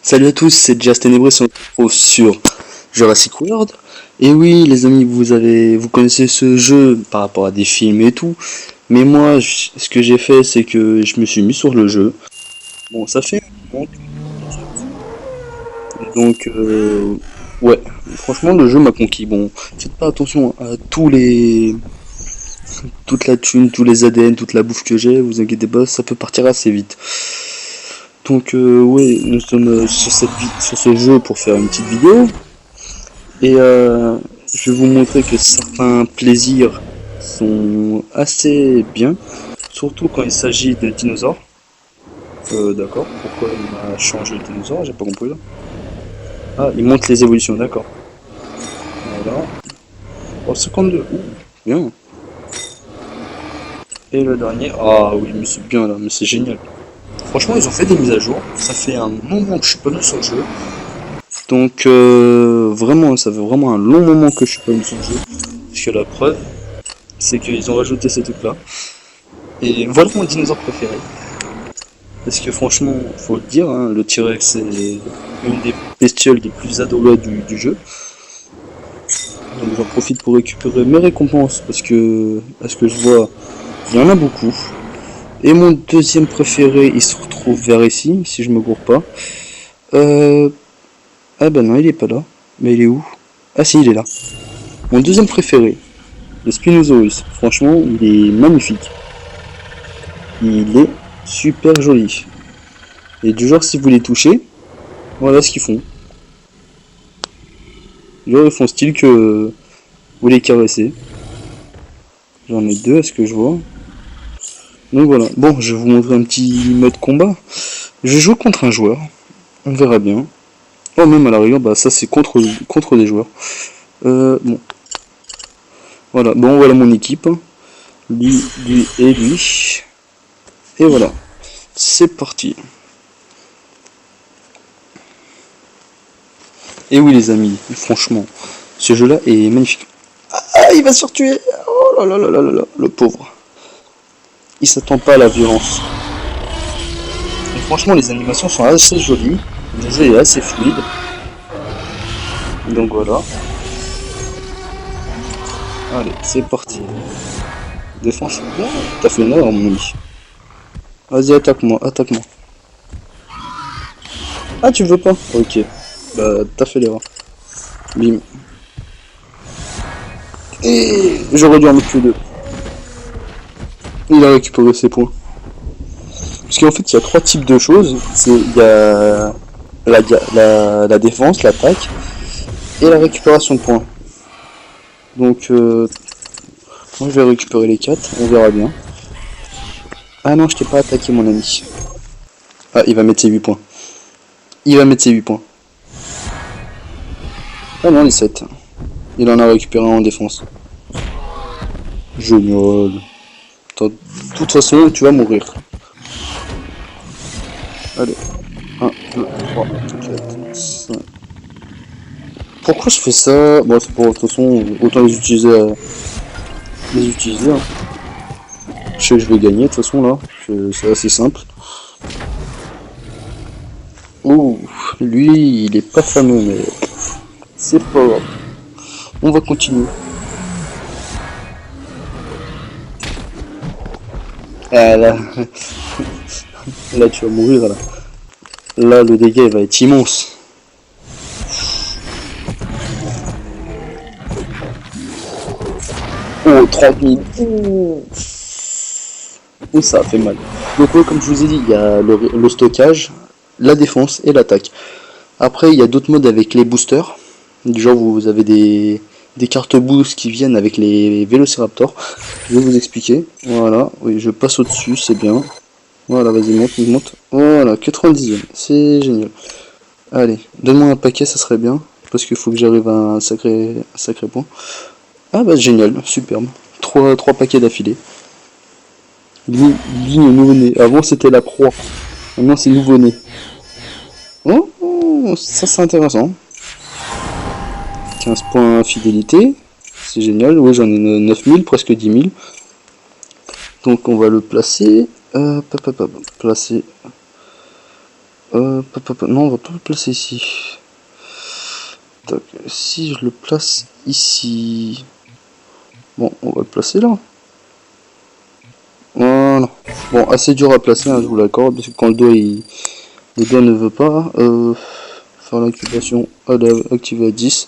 Salut à tous, c'est Jazz Ténébreux, on se retrouve sur Jurassic World. Et oui, les amis, vous connaissez ce jeu par rapport à des films et tout. Mais moi, ce que j'ai fait, c'est que je me suis mis sur le jeu. Bon, ça fait un moment ouais, franchement, le jeu m'a conquis. Bon, faites pas attention à toute la thune, tous les ADN, toute la bouffe que j'ai, vous inquiétez pas, ça peut partir assez vite. Donc ouais, nous sommes sur ce jeu pour faire une petite vidéo. Et je vais vous montrer que certains plaisirs sont assez bien, surtout quand il s'agit de dinosaures. D'accord, pourquoi il m'a changé de dinosaure? J'ai pas compris là. Ah, il montre les évolutions, d'accord. Voilà. Oh, 52, ouh, bien. Et le dernier, ah oui, mais c'est bien là, mais c'est génial. Franchement, ils ont fait des mises à jour. Ça fait un moment que je suis pas venu sur le jeu. Donc, vraiment, ça fait vraiment un long moment que je suis pas venu sur le jeu. Parce que la preuve, c'est qu'ils ont rajouté ces trucs-là. Et voilà mon dinosaure préféré. Parce que franchement, faut le dire, hein, le T-Rex c'est une des bestioles les plus adorées du jeu. Donc j'en profite pour récupérer mes récompenses parce que, à ce que je vois, il y en a beaucoup. Et mon deuxième préféré, il se retrouve vers ici, si je me gourre pas. Ah bah non, il est pas là. Mais il est où? Ah si, il est là. Mon deuxième préféré, le Spinosaurus. Franchement, il est magnifique. Il est super joli. Et du genre, si vous les touchez, voilà ce qu'ils font. Du genre, ils font style que vous les caressez. J'en ai deux, à ce que je vois. Donc voilà. Bon, je vais vous montrer un petit mode combat. Je joue contre un joueur. On verra bien. Oh, même à la rigueur, bah ça c'est contre des joueurs. Bon. Voilà, bon voilà mon équipe. Lui et lui. Et voilà. C'est parti. Et oui les amis, franchement, ce jeu-là est magnifique. Ah, il va se tuer. Oh là là là là là là, le pauvre. Il s'attend pas à la violence. Et franchement, les animations sont assez jolies. Le jeu est assez fluide. Donc voilà. Allez, c'est parti. Défense. Oh, t'as fait une erreur, mon ami. Vas-y, attaque-moi, attaque-moi. Ah, tu veux pas? Ok. Bah, t'as fait l'erreur. Bim. Et j'aurais dû en mettre que deux. Il a récupéré ses points. Parce qu'en fait, il y a trois types de choses. Il y a la défense, l'attaque et la récupération de points. Donc, moi je vais récupérer les 4, on verra bien. Ah non, je t'ai pas attaqué, mon ami. Ah, il va mettre ses 8 points. Il va mettre ses 8 points. Ah non, les 7. Il en a récupéré un en défense. Génial. De toute façon, tu vas mourir. Allez. 1, 2, 3, 4, 5. Pourquoi je fais ça? Bon, c'est pour de toute façon, autant les utiliser. Hein. Je sais que je vais gagner de toute façon là. C'est assez simple. Ouh, lui, il est pas fameux, mais c'est pas grave. On va continuer. Ah là, là tu vas mourir là. Là, le dégât il va être immense. Oh, 30 000. Ouh, ça a fait mal. Donc ouais, comme je vous ai dit, il y a le stockage, la défense et l'attaque. Après, il y a d'autres modes avec les boosters. Du genre, vous avez des cartes boost qui viennent avec les Vélociraptors. Je vais vous expliquer. Voilà, oui, je passe au-dessus, c'est bien. Voilà, vas-y, monte. Voilà, 90e, c'est génial. Allez, donne-moi un paquet, ça serait bien. Parce qu'il faut que j'arrive à un sacré point. Ah bah génial, superbe. 3 paquets d'affilée. Ligne nouveau-né. Avant c'était la croix. Maintenant c'est nouveau-né. Oh, ça c'est intéressant. 15 points fidélité. C'est génial. Oui, j'en ai 9000, presque 10 000. Donc on va le placer. Placer. Non, on va pas le placer ici. Tac, si je le place ici... Bon, on va le placer là. Voilà. Bon, assez dur à placer, hein, je vous l'accorde, parce que quand le doigt ne veut pas, faire l'incubation, activer à 10.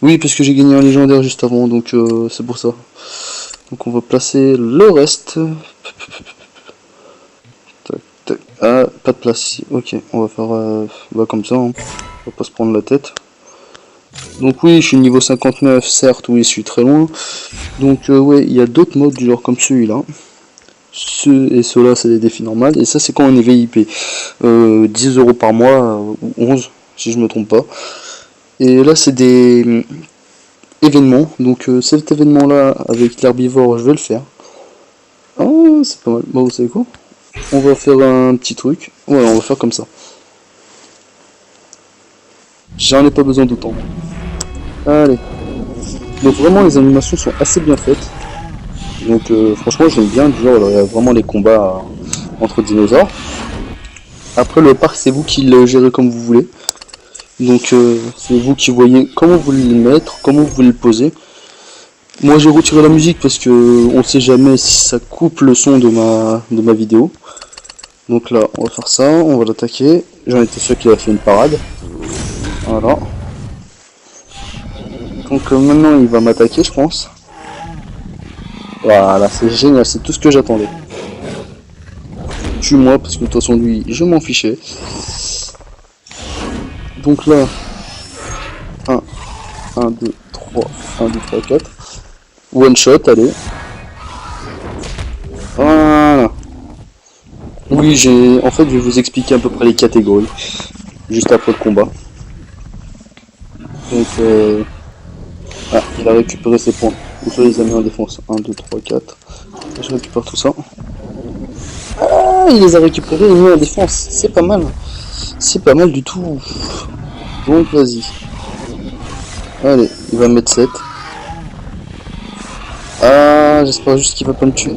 Oui, parce que j'ai gagné un légendaire juste avant, donc c'est pour ça. Donc on va placer le reste. Tac, tac. Ah, pas de place ici. Ok, on va faire bah, comme ça, hein. On va pas se prendre la tête. Donc oui, je suis niveau 59, certes, oui, je suis très loin. Donc ouais, il y a d'autres modes du genre comme celui-là. Et ceux-là, c'est des défis normaux. Et ça, c'est quand on est VIP. 10 € par mois, ou 11, si je me trompe pas. Et là, c'est des événements. Donc cet événement-là, avec l'herbivore, je vais le faire. Ah, c'est pas mal. Bon, vous savez quoi? On va faire un petit truc. Voilà, on va faire comme ça. J'en ai pas besoin d'autant. Allez. Donc vraiment, les animations sont assez bien faites. Donc franchement, j'aime bien. Du genre, il y a vraiment les combats entre dinosaures. Après, le parc, c'est vous qui le gérez comme vous voulez. Donc c'est vous qui voyez comment vous voulez le mettre, comment vous voulez le poser. Moi j'ai retiré la musique parce que on sait jamais si ça coupe le son de ma vidéo. Donc là on va faire ça, on va l'attaquer. J'en étais sûr qu'il a fait une parade. Voilà. Donc maintenant il va m'attaquer je pense. Voilà, c'est génial, c'est tout ce que j'attendais. Tue-moi parce que de toute façon lui je m'en fichais. Donc là 1, 1, 2, 3, 1, 2, 3, 4. One shot, allez. Voilà. Oui, en fait, je vais vous expliquer à peu près les catégories, juste après le combat. Donc, ah, il a récupéré ses points. Donc ça, les a mis en défense. 1, 2, 3, 4. Je récupère tout ça. Ah, il les a récupérés et mis en défense. C'est pas mal. C'est pas mal du tout. Donc, vas-y. Allez, il va mettre 7. Ah, j'espère juste qu'il va pas me tuer.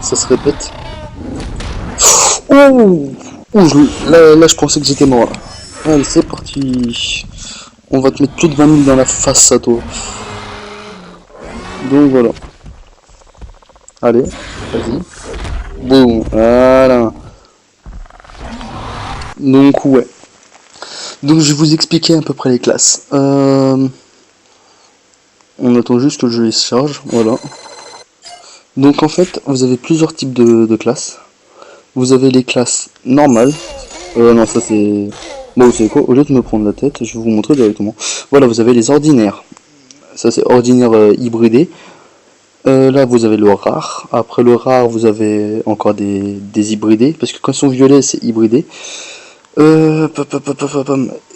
Ça se répète. Ouh, là, je pensais que j'étais mort. Allez, c'est parti. On va te mettre plus de 20 000 dans la face à toi. Donc voilà. Allez, vas-y. Boum, voilà. Donc ouais. Donc je vais vous expliquer à peu près les classes. On attend juste que le jeu se charge, voilà. Donc en fait, vous avez plusieurs types de classes. Vous avez les classes normales. Non, ça c'est... Bon, vous savez quoi, au lieu de me prendre la tête, je vais vous montrer directement. Voilà, vous avez les ordinaires. Ça c'est ordinaire hybridé. Là vous avez le rare. Après le rare, vous avez encore des hybridés. Parce que quand ils sont violets, c'est hybridé.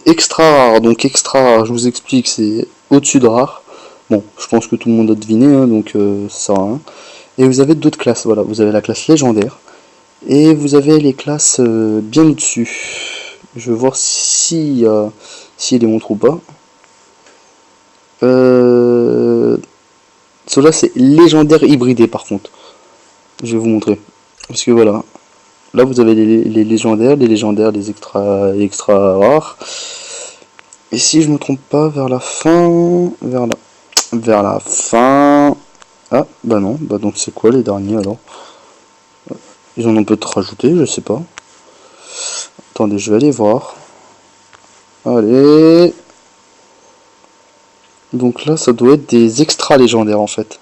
Extra rare. Donc extra rare, je vous explique, c'est au-dessus de rare. Bon, je pense que tout le monde a deviné, hein, donc ça sert à rien. Et vous avez d'autres classes, voilà. Vous avez la classe légendaire. Et vous avez les classes bien au-dessus. Je vais voir si il les montre ou pas. Cela c'est légendaire hybridé par contre. Je vais vous montrer. Parce que voilà. Là vous avez les légendaires, les extra rares. Et si je me trompe pas, vers la fin. Vers la fin. Ah bah non, bah donc c'est quoi les derniers alors? Ils en ont peut-être rajouté, je sais pas. Attendez, je vais aller voir. Allez. Donc là, ça doit être des extra légendaires en fait.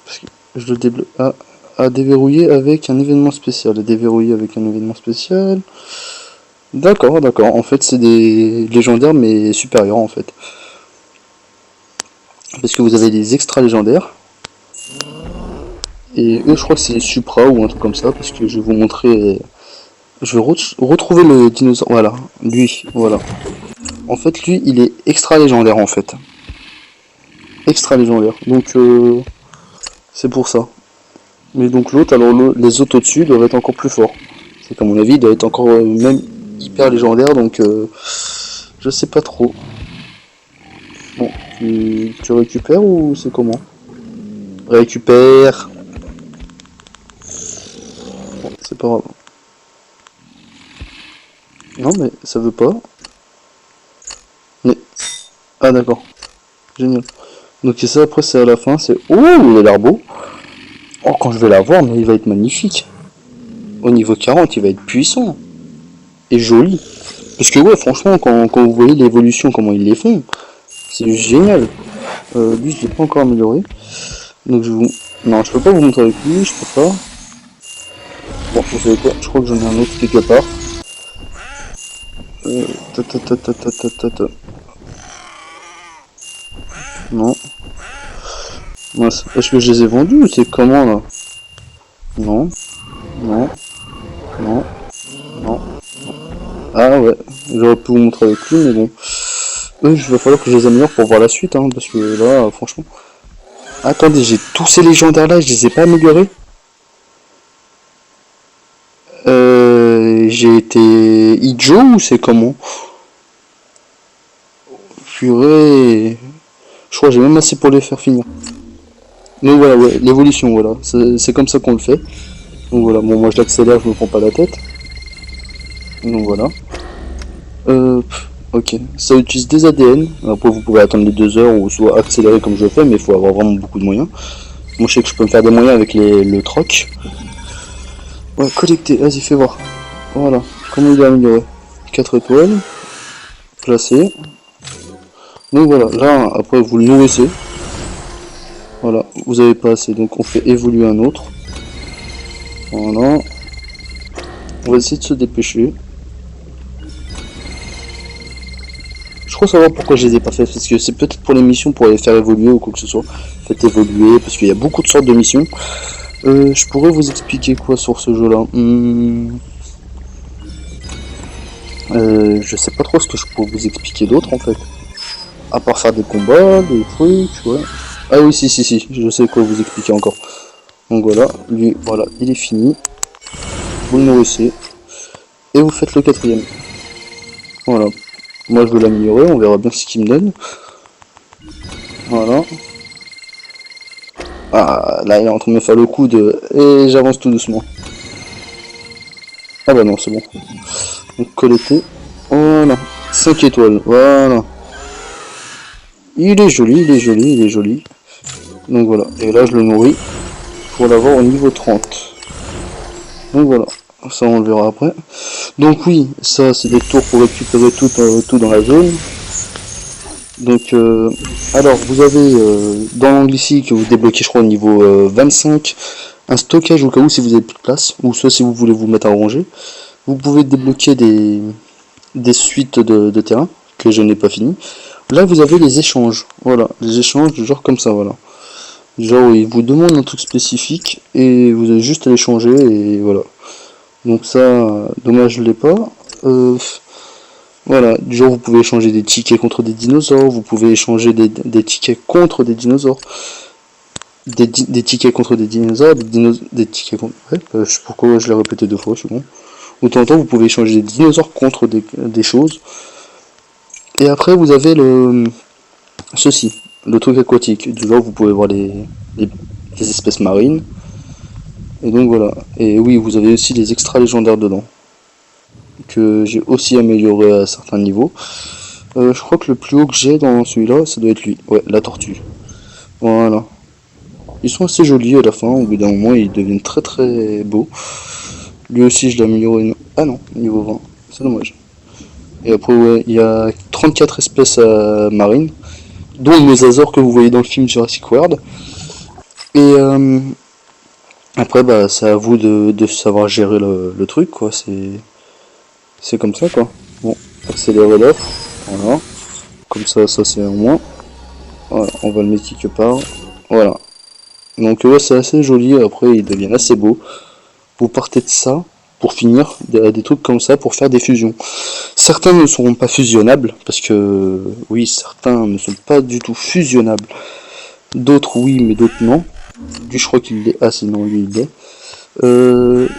Parce que je le débloque. Ah, à déverrouiller avec un événement spécial. À déverrouiller avec un événement spécial. D'accord, d'accord. En fait, c'est des légendaires mais supérieurs en fait. Parce que vous avez des extra légendaires. Et eux, je crois que c'est Supra ou un truc comme ça. Parce que je vais vous montrer. Je vais retrouver le dinosaure. Voilà, lui, voilà. En fait, lui, il est extra légendaire en fait. Extra légendaire. Donc, c'est pour ça. Mais donc l'autre, alors les autres au-dessus doivent être encore plus forts. C'est qu'à mon avis, il doit être encore même hyper légendaire. Donc, je sais pas trop. Bon, tu récupères ou c'est comment? Récupère. Bon, c'est pas grave. Non, mais ça veut pas. Mais... Ah, d'accord. Génial. Donc, et ça, après, c'est à la fin. C'est... Oh, il a l'air beau. Oh, quand je vais l'avoir, mais il va être magnifique. Au niveau 40, il va être puissant. Et joli. Parce que, ouais, franchement, quand vous voyez l'évolution, comment ils les font, c'est génial. Lui, je l'ai pas encore amélioré. Donc, je vous... Non, je peux pas vous montrer avec lui, je peux pas. Bon, vous savez quoi, je crois que j'en ai un autre quelque part. Ta, ta, ta, ta, ta, ta, ta, ta. Non. Mince, est-ce que je les ai vendus ou c'est comment là? Non, non, non, non. Ah ouais, j'aurais pu vous montrer avec lui, mais bon. Il va falloir que je les améliore pour voir la suite, hein, parce que là, franchement... Attendez, j'ai tous ces légendaires là, je les ai pas améliorés. J'ai été Ijo ou c'est comment? Purée. Je crois que j'ai même assez pour les faire finir. Mais voilà, ouais, l'évolution, voilà. C'est comme ça qu'on le fait. Donc voilà, bon, moi je l'accélère, je me prends pas la tête. Donc voilà. Ok, ça utilise des ADN. Après, vous pouvez attendre les 2 heures ou soit accélérer comme je le fais, mais il faut avoir vraiment beaucoup de moyens. Moi, je sais que je peux me faire des moyens avec le troc. Ouais, collecter, vas-y, fais voir. Voilà, comment il est amélioré. 4 étoiles. Placé. Donc voilà, là, après, vous le nourrissez. Voilà, vous avez pas assez, donc on fait évoluer un autre. Voilà. On va essayer de se dépêcher. Je crois savoir pourquoi je les ai pas fait, parce que c'est peut-être pour les missions, pour les faire évoluer ou quoi que ce soit. Faites évoluer, parce qu'il y a beaucoup de sortes de missions. Je pourrais vous expliquer quoi sur ce jeu-là. Je sais pas trop ce que je pourrais vous expliquer d'autre en fait. À part faire des combats, des trucs, ouais. Ah oui, si, je sais quoi vous expliquer encore. Donc voilà, lui, voilà, il est fini. Vous le nourrissez. Et vous faites le 4ème. Voilà. Moi je veux l'améliorer, on verra bien ce qu'il me donne. Voilà. Ah, là il est en train de me faire le coup de... Et j'avance tout doucement. Ah bah non, c'est bon. Donc collecter. Voilà. 5 étoiles, voilà. Il est joli, il est joli, il est joli. Donc voilà. Et là je le nourris pour l'avoir au niveau 30. Donc voilà. Ça on le verra après. Donc oui, ça c'est des tours pour récupérer tout dans la zone. Donc alors vous avez dans l'angle ici que vous débloquez je crois au niveau 25 un stockage au cas où si vous avez plus de place, ou soit si vous voulez vous mettre à ranger. Vous pouvez débloquer des suites de terrain que je n'ai pas fini. Là vous avez les échanges, voilà, les échanges genre comme ça, voilà. Genre ils vous demandent un truc spécifique et vous avez juste à l'échanger et voilà. Donc ça, dommage je l'ai pas. Voilà, du genre vous pouvez échanger des tickets contre des dinosaures, vous pouvez échanger des tickets contre des dinosaures, des tickets contre des dinosaures, des tickets contre... Ouais, pourquoi je l'ai répété 2 fois, c'est bon. Ou de temps en temps, vous pouvez échanger des dinosaures contre des choses. Et après, vous avez ceci, le truc aquatique. Du genre, vous pouvez voir les espèces marines. Et donc voilà. Et oui, vous avez aussi les extra légendaires dedans, que j'ai aussi amélioré à certains niveaux. Je crois que le plus haut que j'ai dans celui-là, ça doit être lui. Ouais, la tortue. Voilà. Ils sont assez jolis à la fin, au bout d'un moment, ils deviennent très très beaux. Lui aussi, je l'ai amélioré. Ah non, niveau 20. C'est dommage. Et après, ouais, il y a 34 espèces marines, dont le mosasaure que vous voyez dans le film Jurassic World. Et après, bah, c'est à vous de savoir gérer le truc, quoi. C'est comme ça, quoi. Bon, accélérer l'offre. Voilà. Comme ça c'est en moins. Voilà, on va le mettre quelque part. Voilà. Donc, ouais, c'est assez joli. Après, ils deviennent assez beaux. Vous partez de ça pour finir des trucs comme ça pour faire des fusions. Certains ne seront pas fusionnables parce que oui, certains ne sont pas du tout fusionnables. D'autres oui, mais d'autres non. Lui, je crois qu'il l'est. Ah, sinon lui il l'est.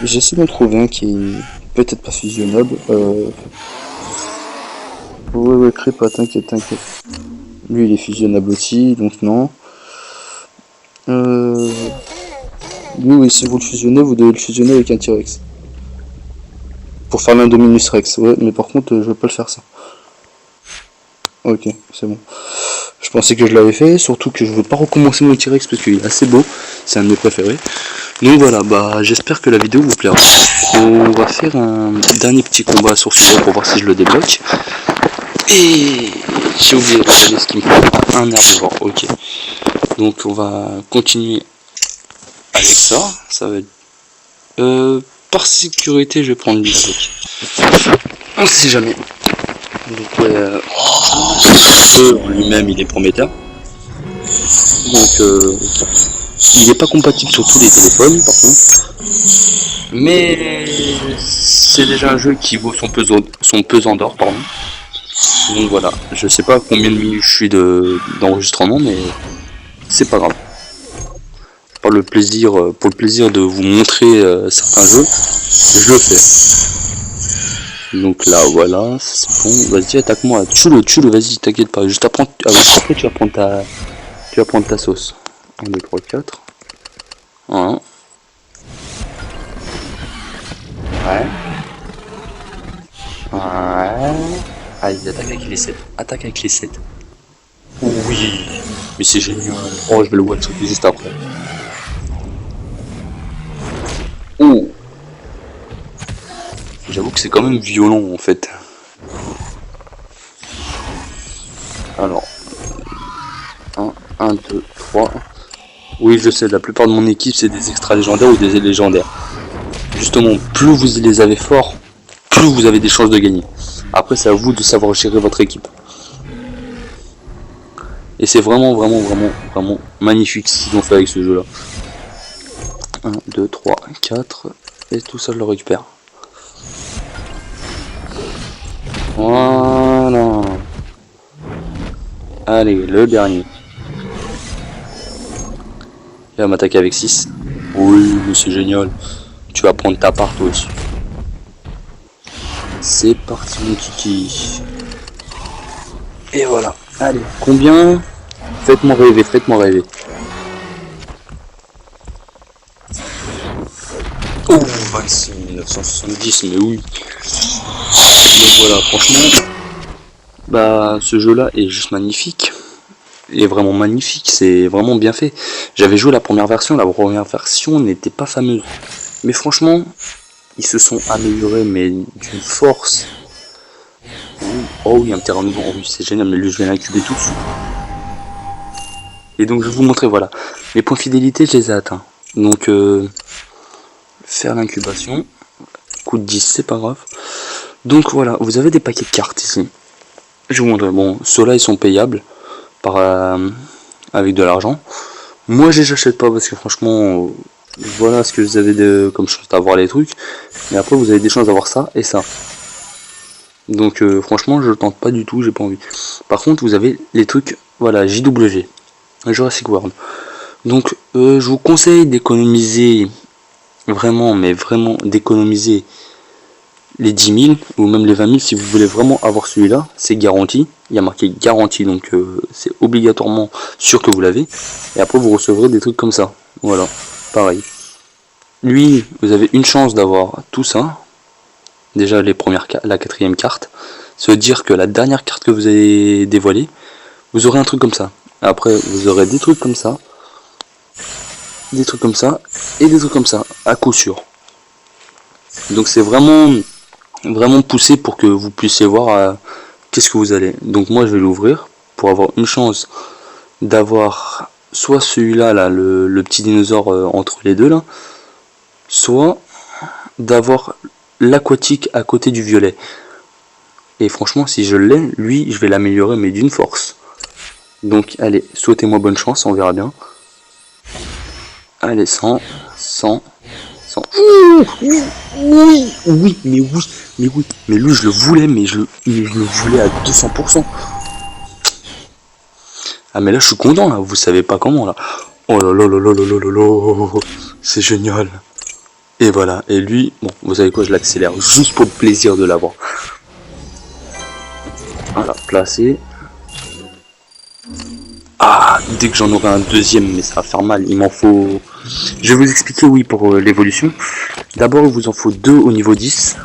J'essaie d'en trouver un qui est peut-être pas fusionnable. Ouais, Crépa, t'inquiète. Lui, il est fusionnable aussi, donc non. Lui, oui, si vous le fusionnez, vous devez le fusionner avec un T-Rex. Pour faire l'Indominus Rex, ouais, mais par contre, je vais pas le faire ça. Ok, c'est bon. Je pensais que je l'avais fait, surtout que je veux pas recommencer mon T-Rex parce qu'il est assez beau, c'est un de mes préférés. Donc voilà, bah j'espère que la vidéo vous plaira. On va faire un dernier petit combat sur celui-là pour voir si je le débloque. Et j'ai oublié de regarder ce qu'il me faut. Un herbivore, ok. Donc on va continuer avec ça. Ça va être... par sécurité, je vais prendre lui avec. On sait jamais. Donc ouais, en lui-même il est prometteur. Donc il n'est pas compatible sur tous les téléphones par contre. Mais c'est déjà un jeu qui vaut son pesant d'or, pardon. Donc voilà, je sais pas combien de minutes je suis d'enregistrement, mais c'est pas grave. Pour le plaisir de vous montrer certains jeux, je le fais. Donc là voilà, c'est bon, vas-y attaque-moi, tue-le, vas-y, t'inquiète pas, juste après tu vas prendre ta sauce. 1, 2, 3, 4. Voilà. Ouais. Ouais. Allez, attaque avec les 7. Attaque avec les 7. Oui. Mais c'est génial. Oh, je vais le one-shooter juste après. Oh. J'avoue que c'est quand même violent en fait. Alors. 1, 2, 3. Oui, je sais, la plupart de mon équipe c'est des extra légendaires ou des légendaires. Justement, plus vous les avez forts, plus vous avez des chances de gagner. Après, c'est à vous de savoir gérer votre équipe. Et c'est vraiment magnifique ce qu'ils ont fait avec ce jeu-là. 1, 2, 3, 4. Et tout ça, je le récupère. Voilà. Allez, le dernier. Il va m'attaquer avec 6. Oui, mais c'est génial. Tu vas prendre ta part toi aussi. C'est parti mon kiki. Et voilà. Allez, combien? Faites-moi rêver, faites-moi rêver. Oh, 26 970, mais oui. Donc voilà, franchement, bah ce jeu-là est juste magnifique. Il est vraiment magnifique, c'est vraiment bien fait. J'avais joué la première version n'était pas fameuse. Mais franchement, ils se sont améliorés, mais d'une force. Oh oui, un terrain nouveau, oh oui, c'est génial, mais lui je vais l'incuber tout de suite. Et donc je vais vous montrer, voilà. Les points fidélité, je les ai atteints. Donc, faire l'incubation. Coup de 10, c'est pas grave. Donc voilà, vous avez des paquets de cartes ici. Je vous montre, bon, ceux-là ils sont payables avec de l'argent. Moi je les achète pas parce que franchement, voilà ce que vous avez comme chance d'avoir les trucs. Mais après vous avez des chances d'avoir ça et ça. Donc franchement je le tente pas du tout, j'ai pas envie. Par contre vous avez les trucs, voilà, JWG, Jurassic World. Donc je vous conseille d'économiser, vraiment, mais vraiment d'économiser les 10 000 ou même les 20 000 si vous voulez vraiment avoir celui-là. C'est garanti, il y a marqué garantie, donc c'est obligatoirement sûr que vous l'avez. Et après vous recevrez des trucs comme ça, voilà, pareil. Lui, vous avez une chance d'avoir tout ça. Déjà la 4e carte, ça veut dire que la dernière carte que vous avez dévoilée, vous aurez un truc comme ça. Après vous aurez des trucs comme ça, des trucs comme ça et des trucs comme ça, à coup sûr. Donc c'est vraiment poussé pour que vous puissiez voir qu'est-ce que vous allez. Donc moi je vais l'ouvrir pour avoir une chance d'avoir soit celui-là, là, le petit dinosaure entre les deux là, soit d'avoir l'aquatique à côté du violet. Et franchement si je l'ai, lui je vais l'améliorer mais d'une force. Donc allez, souhaitez-moi bonne chance, on verra bien. Allez, 100. Oui, mais lui je le voulais, mais je le voulais à 200%. Ah mais là je suis content là, vous savez pas comment là. Oh là là là là là là là, c'est génial. Et voilà, et lui, bon, vous savez quoi, je l'accélère juste pour le plaisir de l'avoir. Voilà, placé. Ah, dès que j'en aurai un deuxième, mais ça va faire mal, il m'en faut... Je vais vous expliquer, oui, pour l'évolution. D'abord, il vous en faut 2 au niveau 10.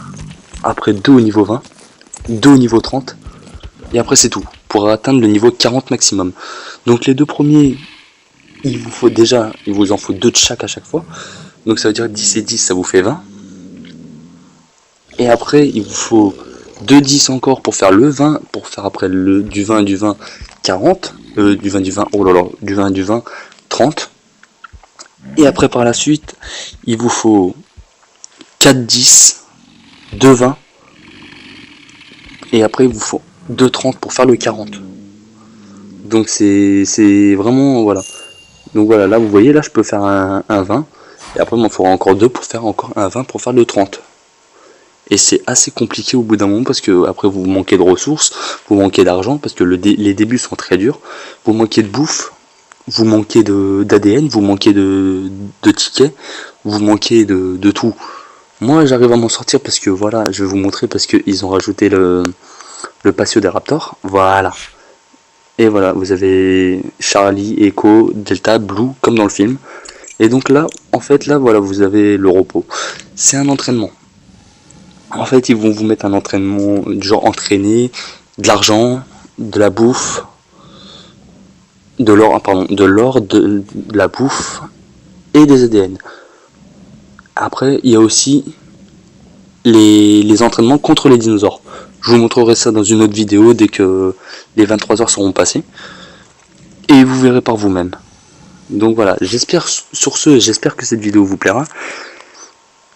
après 2 au niveau 20, 2 au niveau 30, et après c'est tout, pour atteindre le niveau 40 maximum. Donc les deux premiers, il vous en faut 2 de chaque à chaque fois, donc ça veut dire 10 et 10, ça vous fait 20. Et après, il vous faut 2 10 encore pour faire le 20, pour faire après du 20, 40, du 20, oh là là, du 20, 30. Et après par la suite, il vous faut 4 10, 2 20, et après il vous faut 2 30 pour faire le 40. Donc c'est vraiment, voilà. Donc voilà, là vous voyez, là je peux faire un 20, et après il m'en faudra encore 2 pour faire encore un 20 pour faire le 30. Et c'est assez compliqué au bout d'un moment parce que après vous manquez de ressources, vous manquez d'argent parce que les débuts sont très durs, vous manquez de bouffe, vous manquez d'ADN, vous manquez de tickets, vous manquez de tout. Moi j'arrive à m'en sortir parce que voilà, je vais vous montrer parce qu'ils ont rajouté le patio des Raptors, voilà. Et voilà, vous avez Charlie, Echo, Delta, Blue comme dans le film. Et donc là, en fait là voilà, vous avez le repos. C'est un entraînement. En fait, ils vont vous mettre un entraînement, du genre entraîner, de l'argent, de la bouffe, de l'or, de la bouffe et des ADN. Après, il y a aussi les entraînements contre les dinosaures. Je vous montrerai ça dans une autre vidéo dès que les 23 heures seront passées. Et vous verrez par vous-même. Donc voilà, j'espère que cette vidéo vous plaira.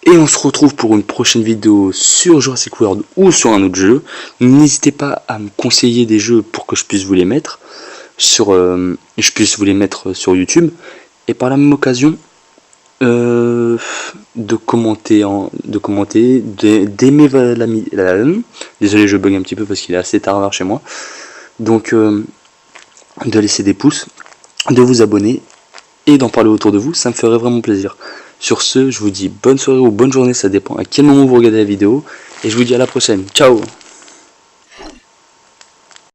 Et on se retrouve pour une prochaine vidéo sur Jurassic World ou sur un autre jeu. N'hésitez pas à me conseiller des jeux pour que je puisse vous les mettre sur YouTube. Et par la même occasion, de commenter, d'aimer désolé, je bug un petit peu parce qu'il est assez tard chez moi. Donc de laisser des pouces, de vous abonner et d'en parler autour de vous, ça me ferait vraiment plaisir. Sur ce, je vous dis bonne soirée ou bonne journée, ça dépend à quel moment vous regardez la vidéo, et je vous dis à la prochaine. Ciao!